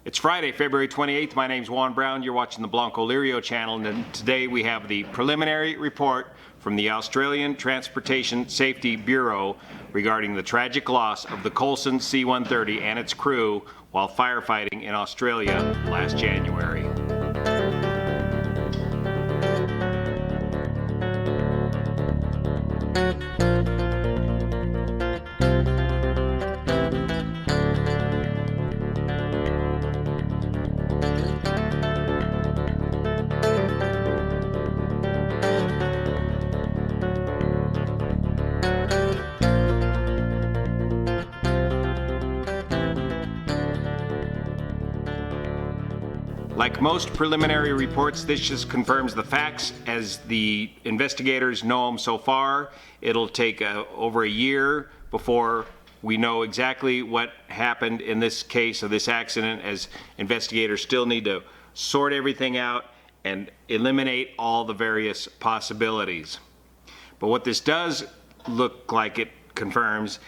It's Friday, February 28th. My name's Juan Brown. You're watching the Blanco Lirio channel, and today we have the preliminary report from the Australian Transportation Safety Bureau regarding the tragic loss of the Colson C-130 and its crew while firefighting in Australia last January. Like most preliminary reports, this just confirms the facts as the investigators know them so far. It'll take over a year before we know exactly what happened in this case of this accident, as investigators still need to sort everything out and eliminate all the various possibilities. But what this does look like it confirms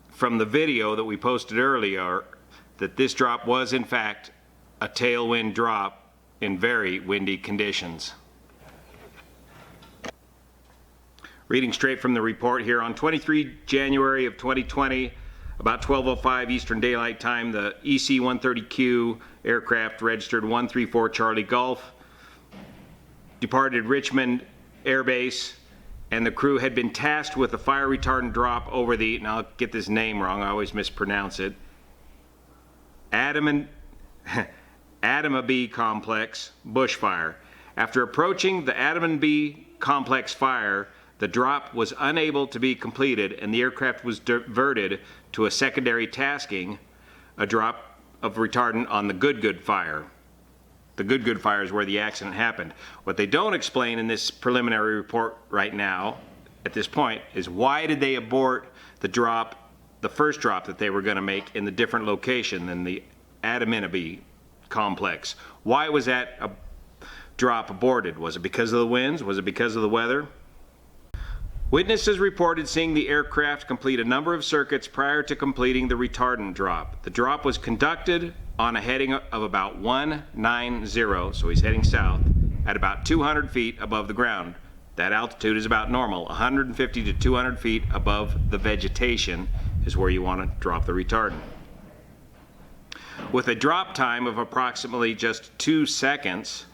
from the video that we posted earlier, that this drop was in fact a tailwind drop in very windy conditions. Reading straight from the report here, on 23 January of 2020, about 12:05 Eastern Daylight Time, the EC-130Q aircraft registered 134 Charlie Golf departed Richmond Air Base, and the crew had been tasked with a fire retardant drop over the, and I'll get this name wrong, I always mispronounce it, Adama-B complex bushfire. After approaching the Adama-B complex fire, the drop was unable to be completed and the aircraft was diverted to a secondary tasking, a drop of retardant on the Goodgood fire. The Goodgood fire is where the accident happened. What they don't explain in this preliminary report right now, at this point, is why did they abort the drop, the first drop that they were going to make in the different location than the Adama-B complex? Why was that a drop aborted? Was it because of the winds? Was it because of the weather? Witnesses reported seeing the aircraft complete a number of circuits prior to completing the retardant drop. The drop was conducted on a heading of about 190, so he's heading south, at about 200 feet above the ground. That altitude is about normal. 150 to 200 feet above the vegetation is where you want to drop the retardant. With a drop time of approximately just 2 seconds,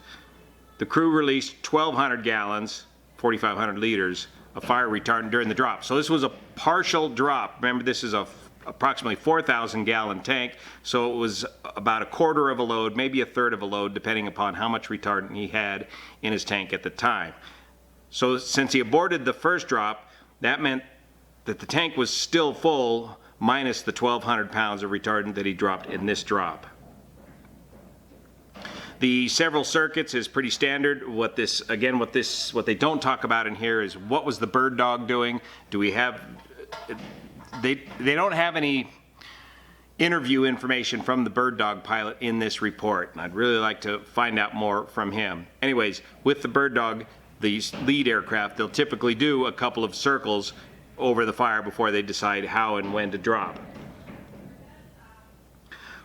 the crew released 1,200 gallons, 4,500 liters, of fire retardant during the drop. So this was a partial drop. Remember, this is a approximately 4,000 gallon tank, so it was about a quarter of a load, maybe a third of a load, depending upon how much retardant he had in his tank at the time. So since he aborted the first drop, that meant that the tank was still full, minus the 1,200 pounds of retardant that he dropped in this drop. The several circuits is pretty standard. What they don't talk about in here is what was the bird dog doing? Do we have, they don't have any interview information from the bird dog pilot in this report, and I'd really like to find out more from him. Anyways, with the bird dog, the lead aircraft, they'll typically do a couple of circles over the fire before they decide how and when to drop.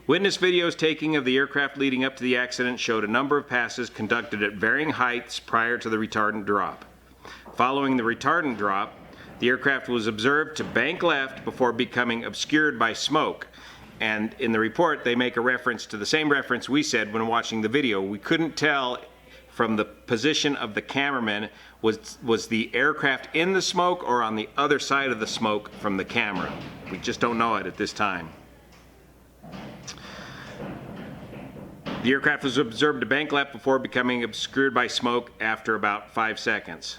Witness videos taken of the aircraft leading up to the accident showed a number of passes conducted at varying heights prior to the retardant drop. Following the retardant drop, the aircraft was observed to bank left before becoming obscured by smoke. And in the report, they make a reference to the same reference we said when watching the video. We couldn't tell from the position of the cameraman, was the aircraft in the smoke or on the other side of the smoke from the camera. We just don't know it at this time. The aircraft was observed to bank left before becoming obscured by smoke after about 5 seconds.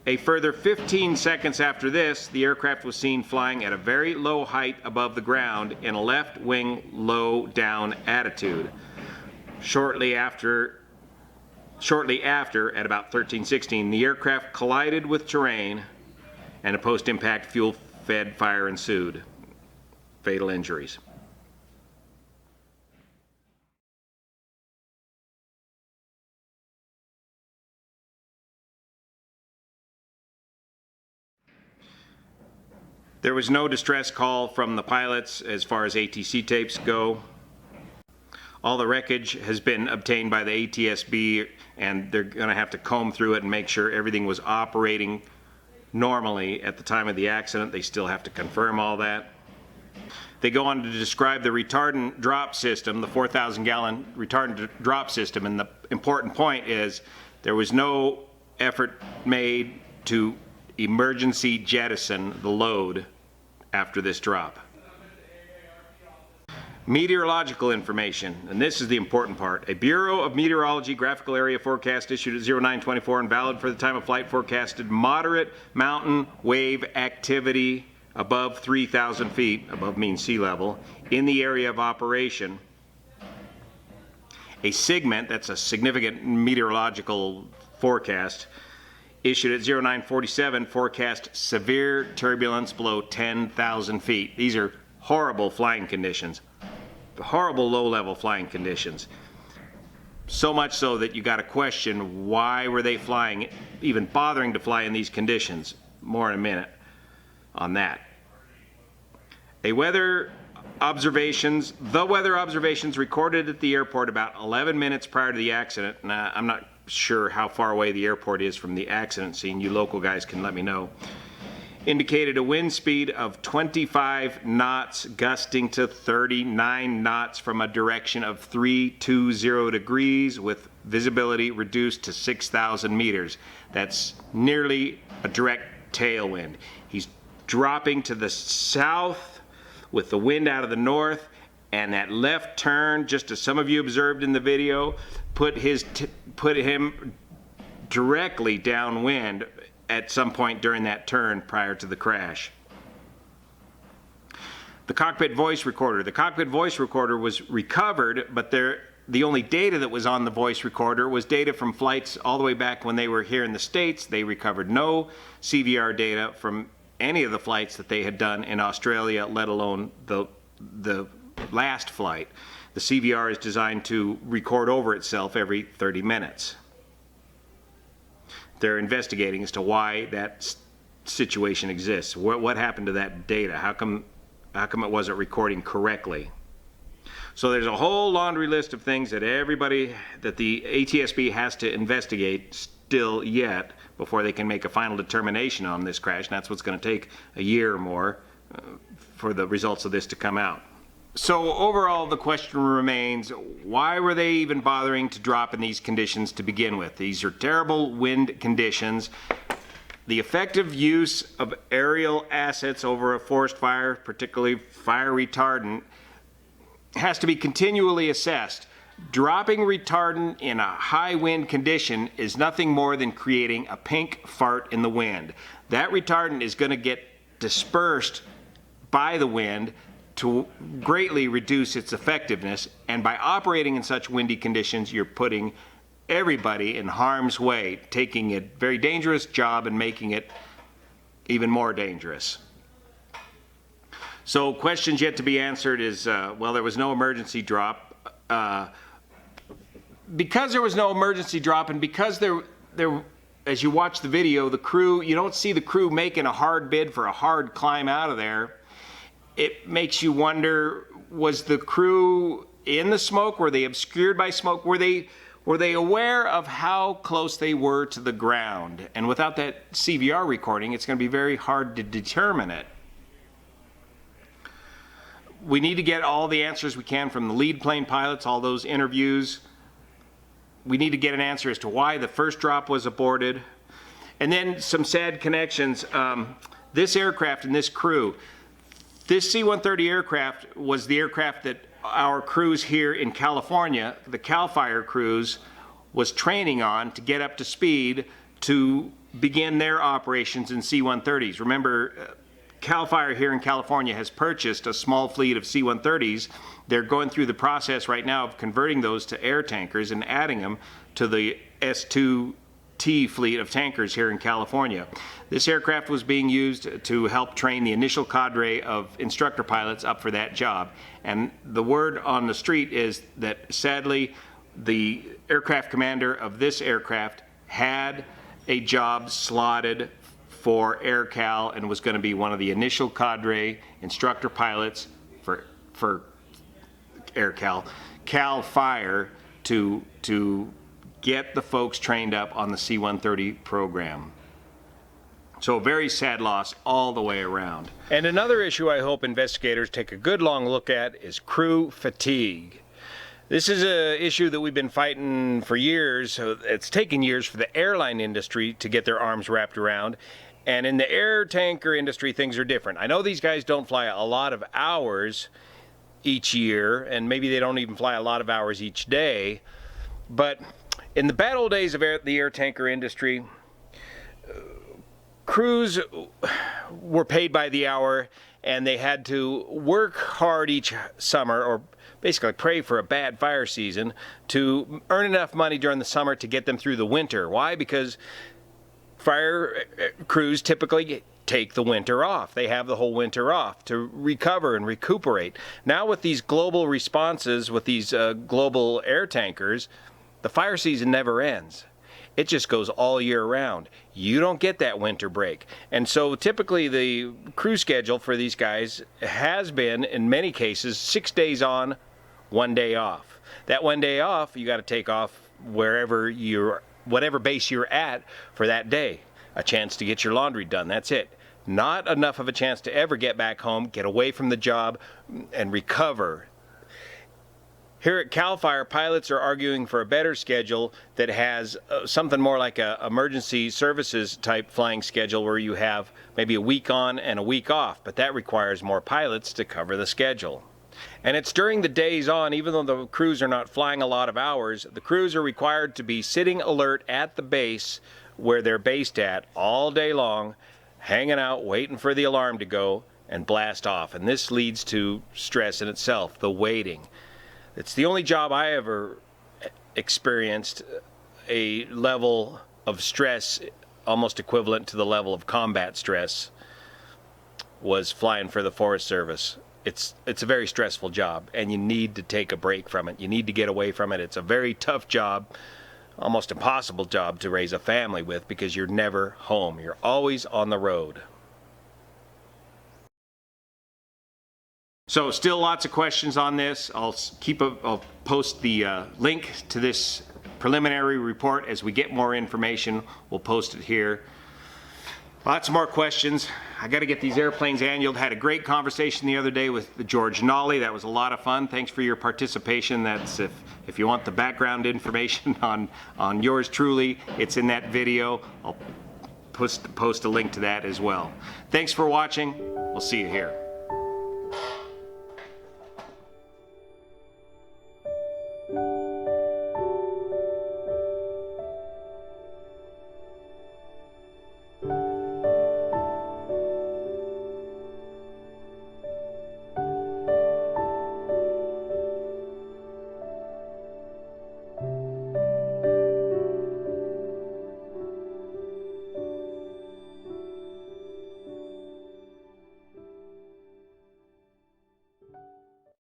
A further 15 seconds after this, the aircraft was seen flying at a very low height above the ground in a left wing low down attitude. Shortly after, at about 13:16, the aircraft collided with terrain and a post-impact fuel-fed fire ensued. Fatal injuries. There was no distress call from the pilots as far as ATC tapes go. All the wreckage has been obtained by the ATSB, and they're going to have to comb through it and make sure everything was operating normally at the time of the accident. They still have to confirm all that. They go on to describe the retardant drop system, the 4,000-gallon retardant drop system, and the important point is there was no effort made to emergency jettison the load after this drop. Meteorological information, and this is the important part. A Bureau of Meteorology graphical area forecast issued at 0924 and valid for the time of flight forecasted moderate mountain wave activity above 3,000 feet, above mean sea level, in the area of operation. A SIGMENT, that's a significant meteorological forecast, issued at 0947 forecast severe turbulence below 10,000 feet. These are horrible flying conditions. Horrible low-level flying conditions. So much so that you got to question why were they flying, even bothering to fly in these conditions. More in a minute on that. The weather observations recorded at the airport about 11 minutes prior to the accident. Now, I'm not sure how far away the airport is from the accident scene. You local guys can let me know. Indicated a wind speed of 25 knots gusting to 39 knots from a direction of 320 degrees with visibility reduced to 6,000 meters. That's nearly a direct tailwind. He's dropping to the south with the wind out of the north, and that left turn, just as some of you observed in the video, put him directly downwind at some point during that turn prior to the crash. The cockpit voice recorder. The cockpit voice recorder was recovered, but the only data that was on the voice recorder was data from flights all the way back when they were here in the States. They recovered no CVR data from any of the flights that they had done in Australia, let alone the last flight. The CVR is designed to record over itself every 30 minutes. They're investigating as to why that situation exists. What happened to that data? How come it wasn't recording correctly? So there's a whole laundry list of things that the ATSB has to investigate still yet before they can make a final determination on this crash. And that's what's going to take a year or more for the results of this to come out. So overall, the question remains, why were they even bothering to drop in these conditions to begin with? These are terrible wind conditions. The effective use of aerial assets over a forest fire, particularly fire retardant, has to be continually assessed. Dropping retardant in a high wind condition is nothing more than creating a pink fart in the wind. That retardant is going to get dispersed by the wind to greatly reduce its effectiveness, and by operating in such windy conditions, you're putting everybody in harm's way, taking a very dangerous job and making it even more dangerous. So questions yet to be answered is, well, there was no emergency drop. Because there was no emergency drop, and because there, as you watch the video, the crew, you don't see the crew making a hard bid for a hard climb out of there. It makes you wonder, was the crew in the smoke? Were they obscured by smoke? Were they aware of how close they were to the ground? And without that CVR recording, it's going to be very hard to determine it. We need to get all the answers we can from the lead plane pilots, all those interviews. We need to get an answer as to why the first drop was aborted. And then some sad connections. This aircraft and this crew, this C-130 aircraft was the aircraft that our crews here in California, the CAL FIRE crews, was training on to get up to speed to begin their operations in C-130s. Remember, CAL FIRE here in California has purchased a small fleet of C-130s. They're going through the process right now of converting those to air tankers and adding them to the S-2T fleet of tankers here in California. This aircraft was being used to help train the initial cadre of instructor pilots up for that job. And the word on the street is that sadly, the aircraft commander of this aircraft had a job slotted for AirCal and was going to be one of the initial cadre instructor pilots for AirCal. CAL FIRE to get the folks trained up on the C-130 program. So a very sad loss all the way around. And another issue I hope investigators take a good long look at is crew fatigue. This is an issue that we've been fighting for years. It's taken years for the airline industry to get their arms wrapped around. And in the air tanker industry, things are different. I know these guys don't fly a lot of hours each year, and maybe they don't even fly a lot of hours each day. But in the bad old days of the air tanker industry, crews were paid by the hour, and they had to work hard each summer, or basically pray for a bad fire season, to earn enough money during the summer to get them through the winter. Why? Because fire crews typically take the winter off. They have the whole winter off to recover and recuperate. Now with these global responses, with these global air tankers, the fire season never ends. It just goes all year round. You don't get that winter break. And so typically the crew schedule for these guys has been, in many cases, 6 days on, 1 day off. That 1 day off, you got to take off whatever base you're at for that day. A chance to get your laundry done, that's it. Not enough of a chance to ever get back home, get away from the job, and recover. Here at CAL FIRE, pilots are arguing for a better schedule that has something more like a emergency services type flying schedule, where you have maybe a week on and a week off, but that requires more pilots to cover the schedule. And it's during the days on, even though the crews are not flying a lot of hours, the crews are required to be sitting alert at the base where they're based at all day long, hanging out, waiting for the alarm to go and blast off. And this leads to stress in itself, the waiting. It's the only job I ever experienced a level of stress almost equivalent to the level of combat stress was flying for the Forest Service. It's a very stressful job, and you need to take a break from it. You need to get away from it. It's a very tough job, almost impossible job to raise a family with, because you're never home. You're always on the road. So still lots of questions on this. I'll post the link to this preliminary report as we get more information. We'll post it here. Lots more questions. I got to get these airplanes annualed. Had a great conversation the other day with the George Nolly. That was a lot of fun. Thanks for your participation. That's if you want the background information on yours truly, it's in that video. I'll post a link to that as well. Thanks for watching. We'll see you here.